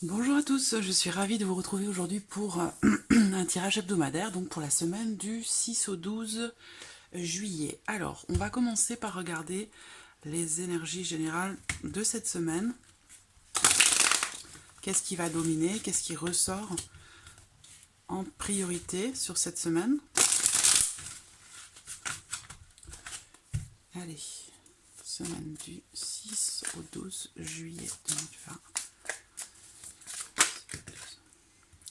Bonjour à tous, je suis ravie de vous retrouver aujourd'hui pour un tirage hebdomadaire, donc pour la semaine du 6 au 12 juillet. Alors, on va commencer par regarder les énergies générales de cette semaine. Qu'est-ce qui va dominer? Qu'est-ce qui ressort en priorité sur cette semaine? Allez, semaine du 6 au 12 juillet 2020.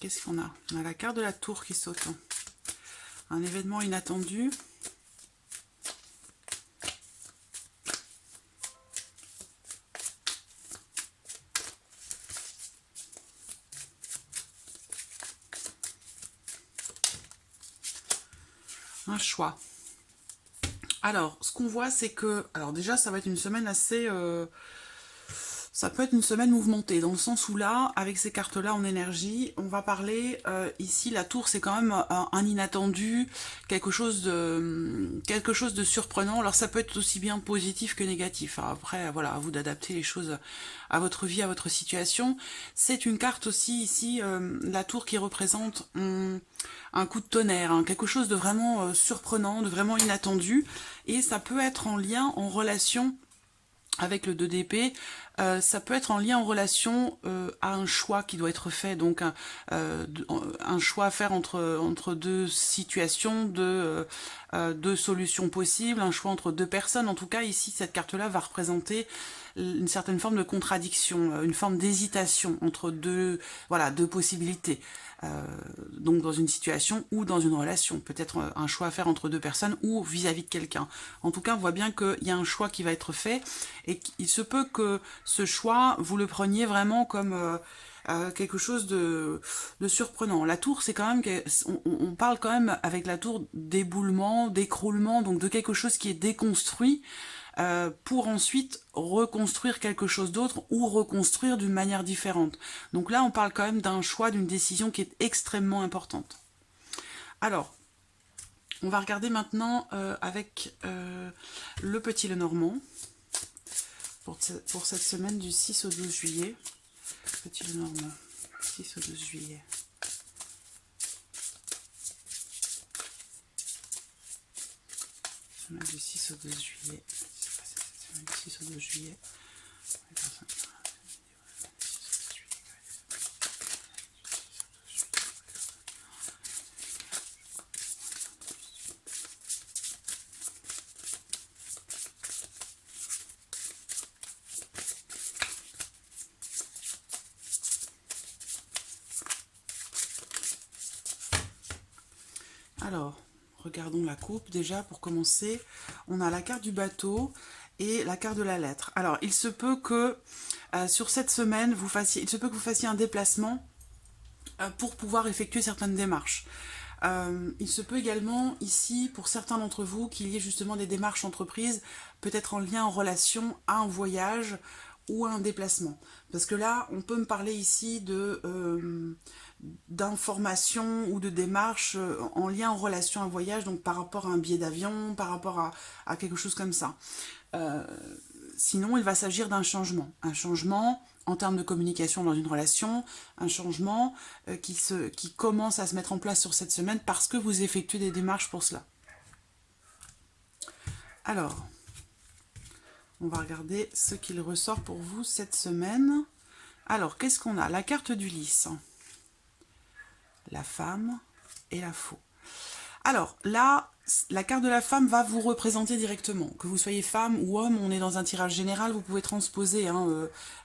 Qu'est-ce qu'on a? On a la carte de la tour qui saute. Un événement inattendu. Un choix. Alors, ce qu'on voit, c'est que... Alors déjà, ça va être une semaine assez... ça peut être une semaine mouvementée, dans le sens où là, avec ces cartes-là en énergie, on va parler, ici, la tour, c'est quand même un inattendu, quelque chose de surprenant. Alors ça peut être aussi bien positif que négatif. Alors, après, voilà, à vous d'adapter les choses à votre vie, à votre situation. C'est une carte aussi, ici, la tour qui représente un coup de tonnerre, hein, quelque chose de vraiment surprenant, de vraiment inattendu. Et ça peut être en lien, en relation avec le 2 d'épée, ça peut être en lien en relation à un choix qui doit être fait, donc un choix à faire entre deux situations, deux solutions possibles, un choix entre deux personnes. En tout cas, ici, cette carte-là va représenter une certaine forme de contradiction, une forme d'hésitation entre deux possibilités. Donc dans une situation ou dans une relation, peut-être un choix à faire entre deux personnes ou vis-à-vis de quelqu'un. En tout cas, on voit bien qu'il y a un choix qui va être fait et il se peut que ce choix, vous le preniez vraiment comme quelque chose de surprenant. La tour, c'est quand même, on parle quand même avec la tour d'éboulement, d'écroulement, donc de quelque chose qui est déconstruit, pour ensuite reconstruire quelque chose d'autre ou reconstruire d'une manière différente. Donc là, on parle quand même d'un choix, d'une décision qui est extrêmement importante. Alors, on va regarder maintenant avec le petit Lenormand pour cette semaine du 6 au 12 juillet. Petit Lenormand, 6 au 12 juillet. Semaine du 6 au 12 juillet. Semaine du 6 au 12 juillet. Alors, regardons la coupe déjà pour commencer. On a la carte du bateau et la carte de la lettre. Alors, il se peut que sur cette semaine, vous fassiez un déplacement pour pouvoir effectuer certaines démarches. Il se peut également ici, pour certains d'entre vous, qu'il y ait justement des démarches entreprises, peut-être en lien, en relation à un voyage ou à un déplacement. Parce que là, on peut me parler ici d'informations ou de démarches en lien, en relation à un voyage, donc par rapport à un billet d'avion, par rapport à quelque chose comme ça. Sinon, il va s'agir d'un changement. Un changement en termes de communication dans une relation, un changement qui commence à se mettre en place sur cette semaine parce que vous effectuez des démarches pour cela. Alors, on va regarder ce qu'il ressort pour vous cette semaine. Alors, qu'est-ce qu'on a? La carte du lys, la femme et la faux. Alors, là, la carte de la femme va vous représenter directement. Que vous soyez femme ou homme, on est dans un tirage général, vous pouvez transposer.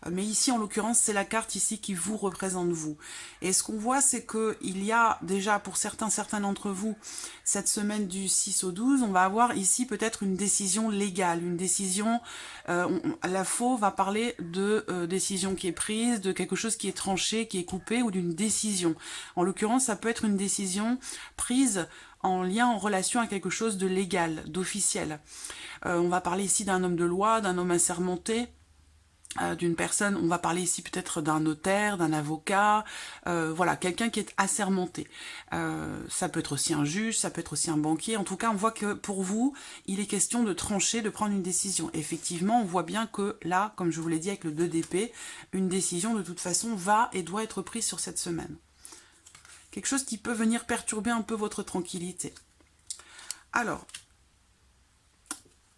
Mais ici, en l'occurrence, c'est la carte ici qui vous représente vous. Et ce qu'on voit, c'est qu'il y a déjà, pour certains d'entre vous, cette semaine du 6 au 12, on va avoir ici peut-être une décision légale, une décision... la faux va parler de décision qui est prise, de quelque chose qui est tranché, qui est coupé, ou d'une décision. En l'occurrence, ça peut être une décision prise en lien, en relation à quelque chose de légal, d'officiel. On va parler ici d'un homme de loi, d'un homme assermenté, d'une personne, on va parler ici peut-être d'un notaire, d'un avocat, voilà, quelqu'un qui est assermenté. Ça peut être aussi un juge, ça peut être aussi un banquier. En tout cas, on voit que pour vous, il est question de trancher, de prendre une décision. Effectivement, on voit bien que là, comme je vous l'ai dit avec le 2 d'épée, une décision de toute façon va et doit être prise sur cette semaine. Quelque chose qui peut venir perturber un peu votre tranquillité. Alors,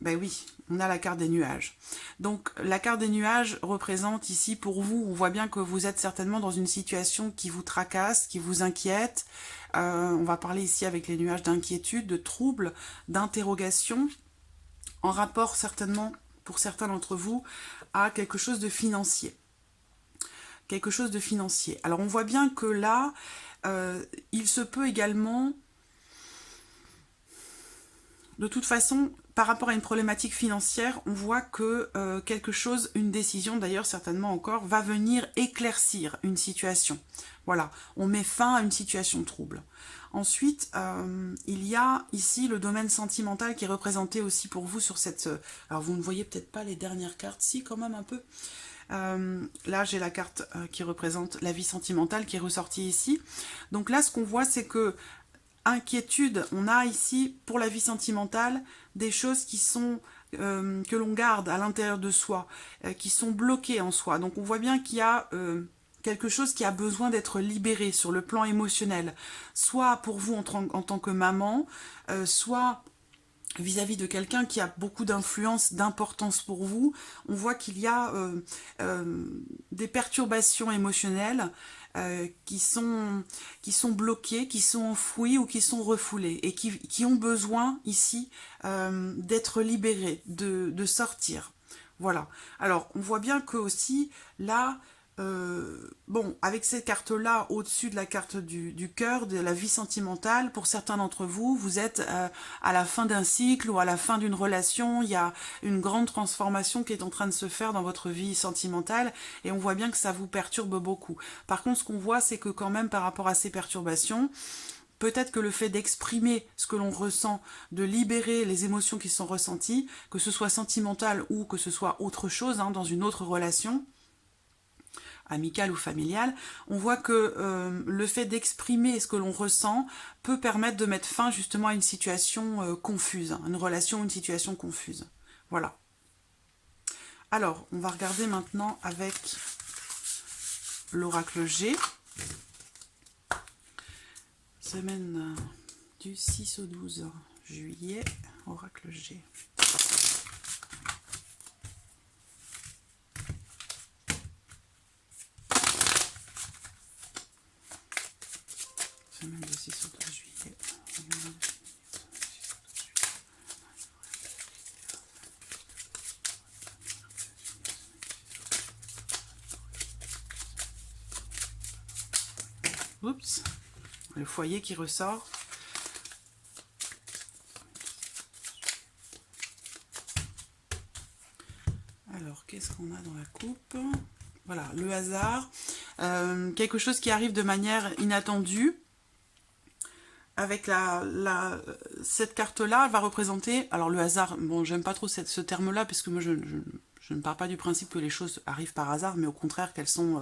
ben oui, on a la carte des nuages. Donc la carte des nuages représente ici pour vous, on voit bien que vous êtes certainement dans une situation qui vous tracasse, qui vous inquiète. On va parler ici avec les nuages d'inquiétude, de trouble, d'interrogation, en rapport certainement, pour certains d'entre vous, à quelque chose de financier. Quelque chose de financier. Alors on voit bien que là, il se peut également... De toute façon, par rapport à une problématique financière, on voit que quelque chose, une décision d'ailleurs certainement encore, va venir éclaircir une situation. Voilà, on met fin à une situation trouble. Ensuite, il y a ici le domaine sentimental qui est représenté aussi pour vous sur cette... Alors vous ne voyez peut-être pas les dernières cartes, si quand même un peu. Là j'ai la carte qui représente la vie sentimentale qui est ressortie ici. Donc là ce qu'on voit c'est que inquiétude, on a ici pour la vie sentimentale des choses qui sont que l'on garde à l'intérieur de soi, qui sont bloquées en soi. Donc on voit bien qu'il y a quelque chose qui a besoin d'être libéré sur le plan émotionnel, soit pour vous en tant que maman, soit vis-à-vis de quelqu'un qui a beaucoup d'influence, d'importance pour vous. On voit qu'il y a des perturbations émotionnelles qui sont bloquées, qui sont enfouies ou qui sont refoulées et qui ont besoin ici d'être libérées, de sortir. Voilà. Alors, on voit bien que aussi, là, bon, avec cette carte-là, au-dessus de la carte du cœur, de la vie sentimentale, pour certains d'entre vous, vous êtes à la fin d'un cycle ou à la fin d'une relation, il y a une grande transformation qui est en train de se faire dans votre vie sentimentale, et on voit bien que ça vous perturbe beaucoup. Par contre, ce qu'on voit, c'est que quand même, par rapport à ces perturbations, peut-être que le fait d'exprimer ce que l'on ressent, de libérer les émotions qui sont ressenties, que ce soit sentimental ou que ce soit autre chose, hein, dans une autre relation, amicale ou familiale, on voit que le fait d'exprimer ce que l'on ressent peut permettre de mettre fin justement à une situation confuse, une relation ou une situation confuse. Voilà. Alors, on va regarder maintenant avec l'oracle G. Semaine du 6 au 12 juillet, oracle G. Semaine du 6 au 12 juillet. Oups, le foyer qui ressort. Alors, qu'est-ce qu'on a dans la coupe? Voilà, le hasard. Quelque chose qui arrive de manière inattendue. Avec cette carte-là, elle va représenter... Alors, le hasard, bon, j'aime pas trop ce terme-là, parce que moi, je ne pars pas du principe que les choses arrivent par hasard, mais au contraire qu'elles sont...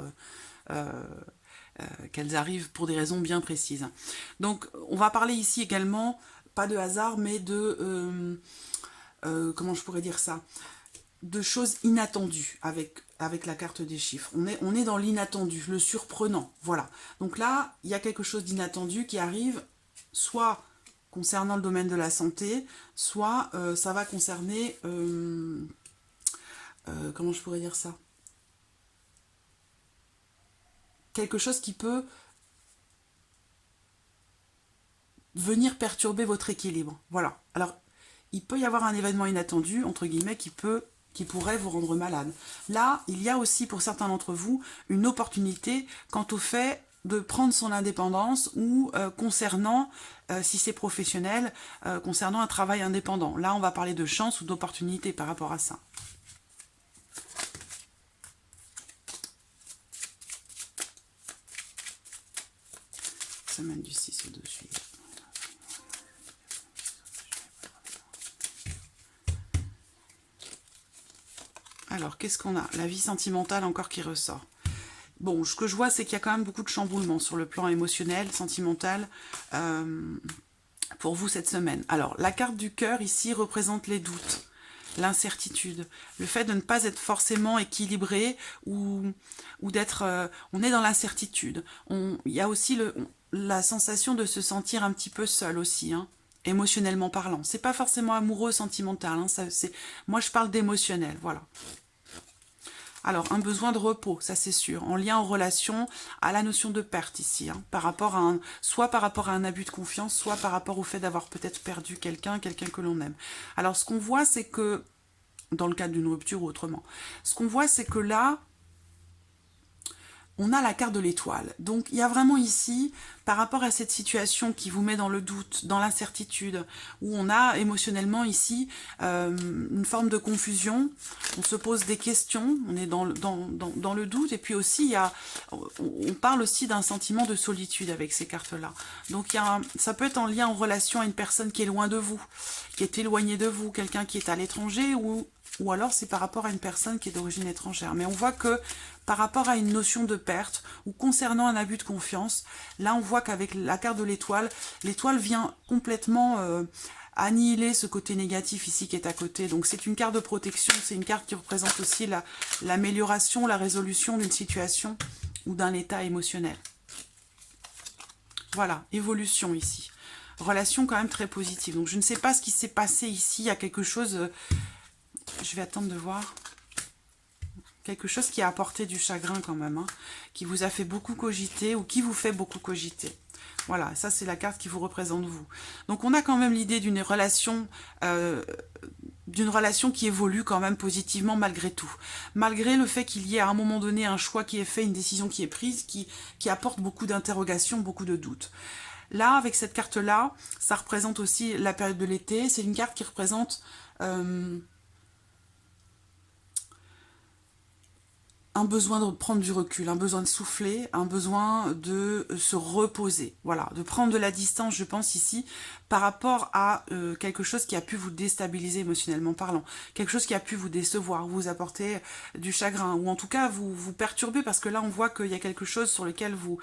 qu'elles arrivent pour des raisons bien précises. Donc, on va parler ici également, pas de hasard, mais de... comment je pourrais dire ça? De choses inattendues avec la carte des chiffres. On est dans l'inattendu, le surprenant. Voilà. Donc là, il y a quelque chose d'inattendu qui arrive, soit concernant le domaine de la santé, soit ça va concerner... comment je pourrais dire ça? Quelque chose qui peut venir perturber votre équilibre. Voilà. Alors, il peut y avoir un événement inattendu, entre guillemets, qui pourrait vous rendre malade. Là, il y a aussi pour certains d'entre vous une opportunité quant au fait de prendre son indépendance ou concernant, si c'est professionnel, concernant un travail indépendant. Là, on va parler de chance ou d'opportunité par rapport à ça. Semaine du 6 au 2 juillet. Alors, qu'est-ce qu'on a? La vie sentimentale encore qui ressort. Bon, ce que je vois, c'est qu'il y a quand même beaucoup de chamboulements sur le plan émotionnel, sentimental, pour vous cette semaine. Alors, la carte du cœur ici représente les doutes, l'incertitude, le fait de ne pas être forcément équilibré ou d'être... on est dans l'incertitude. Il y a aussi la sensation de se sentir un petit peu seul aussi, hein, émotionnellement parlant. C'est pas forcément amoureux, sentimental. Hein, moi, je parle d'émotionnel, voilà. Alors, un besoin de repos, ça c'est sûr, en lien en relation à la notion de perte ici, hein, soit par rapport à un abus de confiance, soit par rapport au fait d'avoir peut-être perdu quelqu'un que l'on aime. Alors, ce qu'on voit, c'est que, dans le cadre d'une rupture ou autrement, ce qu'on voit, c'est que là, on a la carte de l'étoile. Donc, il y a vraiment ici, par rapport à cette situation qui vous met dans le doute, dans l'incertitude, où on a émotionnellement ici une forme de confusion, on se pose des questions, on est dans le doute, et puis aussi, on parle aussi d'un sentiment de solitude avec ces cartes-là. Donc, ça peut être en lien, en relation à une personne qui est loin de vous, qui est éloignée de vous, quelqu'un qui est à l'étranger, ou alors c'est par rapport à une personne qui est d'origine étrangère. Mais on voit que par rapport à une notion de perte ou concernant un abus de confiance, là on voit qu'avec la carte de l'étoile vient complètement annihiler ce côté négatif ici qui est à côté. Donc c'est une carte de protection, c'est une carte qui représente aussi l'amélioration, la résolution d'une situation ou d'un état émotionnel. Voilà, évolution ici. Relation quand même très positive. Donc je ne sais pas ce qui s'est passé ici, il y a quelque chose... je vais attendre de voir. Quelque chose qui a apporté du chagrin quand même, hein, qui vous a fait beaucoup cogiter ou qui vous fait beaucoup cogiter. Voilà, ça c'est la carte qui vous représente vous. Donc on a quand même l'idée d'une relation qui évolue quand même positivement malgré tout. Malgré le fait qu'il y ait à un moment donné un choix qui est fait, une décision qui est prise, qui apporte beaucoup d'interrogations, beaucoup de doutes. Là, avec cette carte-là, ça représente aussi la période de l'été. C'est une carte qui représente... un besoin de prendre du recul, un besoin de souffler, un besoin de se reposer. Voilà, de prendre de la distance, je pense, ici, par rapport à quelque chose qui a pu vous déstabiliser émotionnellement parlant, quelque chose qui a pu vous décevoir, vous apporter du chagrin, ou en tout cas vous perturber, parce que là, on voit qu'il y a quelque chose sur lequel vous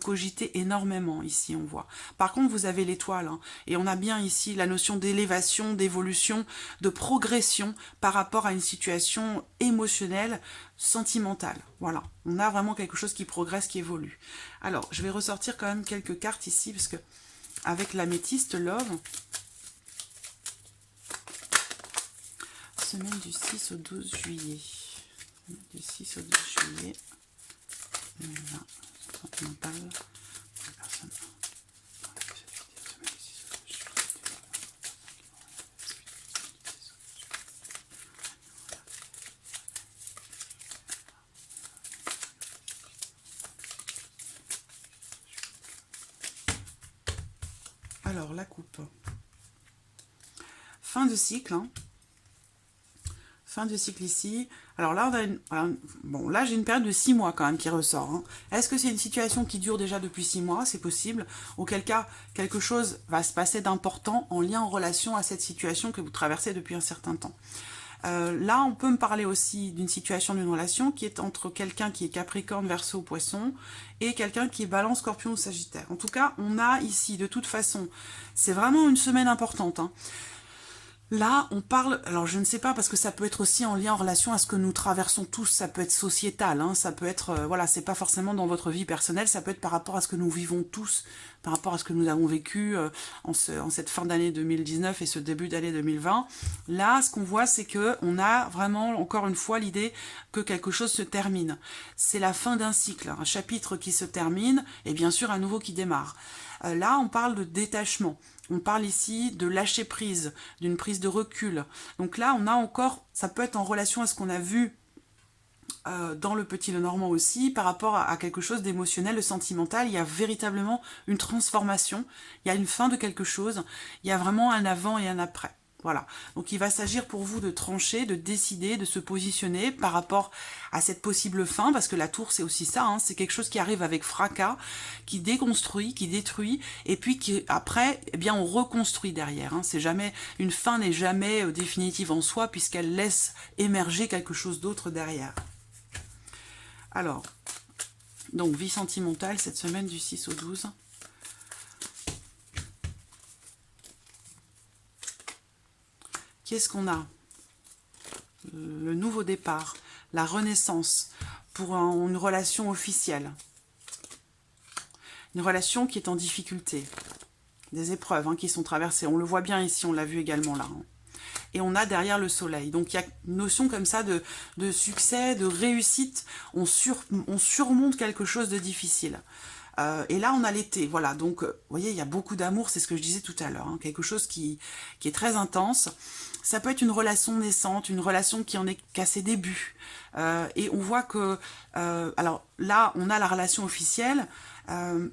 cogitez énormément, ici, on voit. Par contre, vous avez l'étoile, hein, et on a bien ici la notion d'élévation, d'évolution, de progression par rapport à une situation émotionnelle, sentimentale. Voilà, on a vraiment quelque chose qui progresse, qui évolue. Alors, je vais ressortir quand même quelques cartes ici, parce que avec l'améthyste Love, semaine du 6 au 12 juillet. Du 6 au 12 juillet. Voilà, sentimental. Personne. Alors, la coupe. Fin de cycle. Hein. Fin de cycle ici. Alors là, bon, là j'ai une période de 6 mois quand même qui ressort. Hein. Est-ce que c'est une situation qui dure déjà depuis 6 mois? C'est possible. Auquel cas, quelque chose va se passer d'important en lien, en relation à cette situation que vous traversez depuis un certain temps. Là, on peut me parler aussi d'une situation, d'une relation qui est entre quelqu'un qui est Capricorne, Verseau, Poisson et quelqu'un qui est Balance, Scorpion ou Sagittaire. En tout cas, on a ici, de toute façon, c'est vraiment une semaine importante. Hein. Là, on parle, alors je ne sais pas, parce que ça peut être aussi en lien, en relation à ce que nous traversons tous, ça peut être sociétal, hein, ça peut être, voilà, c'est pas forcément dans votre vie personnelle, ça peut être par rapport à ce que nous vivons tous, par rapport à ce que nous avons vécu en cette fin d'année 2019 et ce début d'année 2020. Là, ce qu'on voit, c'est que on a vraiment, encore une fois, l'idée que quelque chose se termine. C'est la fin d'un cycle, un chapitre qui se termine, et bien sûr un nouveau qui démarre. Là, on parle de détachement. On parle ici de lâcher prise, d'une prise de recul. Donc là, on a encore, ça peut être en relation à ce qu'on a vu dans le Petit Lenormand aussi, par rapport à quelque chose d'émotionnel, de sentimental. Il y a véritablement une transformation, il y a une fin de quelque chose, il y a vraiment un avant et un après. Voilà. Donc il va s'agir pour vous de trancher, de décider, de se positionner par rapport à cette possible fin, parce que la tour c'est aussi ça, hein, c'est quelque chose qui arrive avec fracas, qui déconstruit, qui détruit, et puis qui après, eh bien on reconstruit derrière. Hein. C'est jamais, une fin n'est jamais définitive en soi, puisqu'elle laisse émerger quelque chose d'autre derrière. Alors, donc vie sentimentale cette semaine du 6 au 12. Qu'est-ce qu'on a? Le nouveau départ, la renaissance pour une relation officielle. Une relation qui est en difficulté. Des épreuves qui sont traversées. On le voit bien ici, on l'a vu également là. Et on a derrière le soleil. Donc il y a une notion comme ça de succès, de réussite. On surmonte quelque chose de difficile. Et là, on a l'été, voilà, donc, vous voyez, il y a beaucoup d'amour, c'est ce que je disais tout à l'heure, hein, quelque chose qui est très intense. Ça peut être une relation naissante, une relation qui en est qu'à ses débuts. Et on voit que, alors là, on a la relation officielle,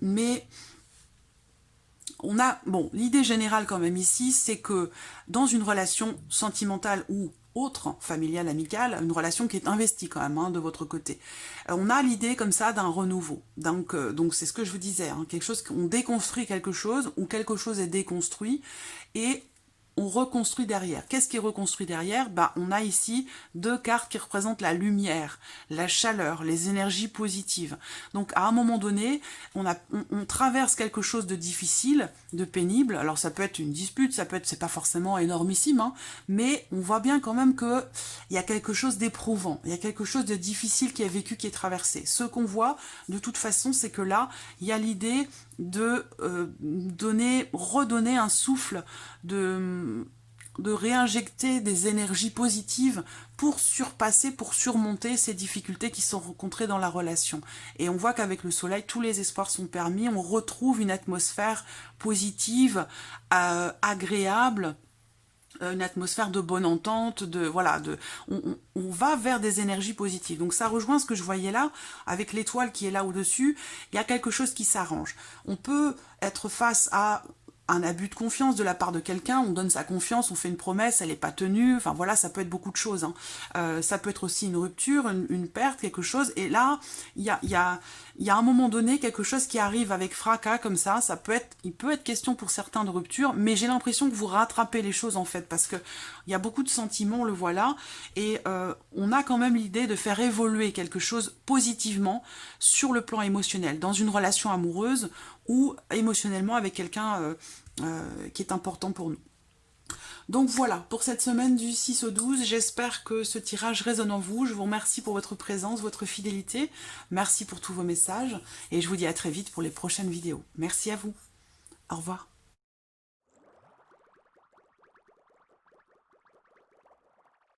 mais on a, bon, l'idée générale quand même ici, c'est que dans une relation sentimentale ou autre, familiale, amicale, une relation qui est investie quand même de votre côté. On a l'idée comme ça d'un renouveau. Donc c'est ce que je vous disais, quelque chose qu'on déconstruit quelque chose, ou quelque chose est déconstruit, et on reconstruit derrière. Qu'est-ce qui est reconstruit derrière? On a ici 2 cartes qui représentent la lumière, la chaleur, les énergies positives. Donc à un moment donné, on traverse quelque chose de difficile, de pénible. Alors ça peut être une dispute, ça peut être, c'est pas forcément énormissime, mais on voit bien quand même que il y a quelque chose d'éprouvant, il y a quelque chose de difficile qui est vécu, qui est traversé. Ce qu'on voit, de toute façon, c'est que là, il y a l'idée de redonner un souffle, de réinjecter des énergies positives pour surpasser, pour surmonter ces difficultés qui sont rencontrées dans la relation. Et on voit qu'avec le soleil, tous les espoirs sont permis, on retrouve une atmosphère positive, agréable, une atmosphère de bonne entente, on va vers des énergies positives. Donc ça rejoint ce que je voyais là, avec l'étoile qui est là au-dessus, il y a quelque chose qui s'arrange. On peut être face à un abus de confiance de la part de quelqu'un, on donne sa confiance, on fait une promesse, elle n'est pas tenue, enfin voilà, ça peut être beaucoup de choses. Ça peut être aussi une rupture, une perte, quelque chose, et là, il y a un moment donné quelque chose qui arrive avec fracas comme ça, il peut être question pour certains de rupture, mais j'ai l'impression que vous rattrapez les choses en fait, parce que il y a beaucoup de sentiments, on le voit là, et on a quand même l'idée de faire évoluer quelque chose positivement sur le plan émotionnel, dans une relation amoureuse, ou émotionnellement avec quelqu'un qui est important pour nous. Donc voilà, pour cette semaine du 6 au 12, j'espère que ce tirage résonne en vous. Je vous remercie pour votre présence, votre fidélité. Merci pour tous vos messages. Et je vous dis à très vite pour les prochaines vidéos. Merci à vous. Au revoir.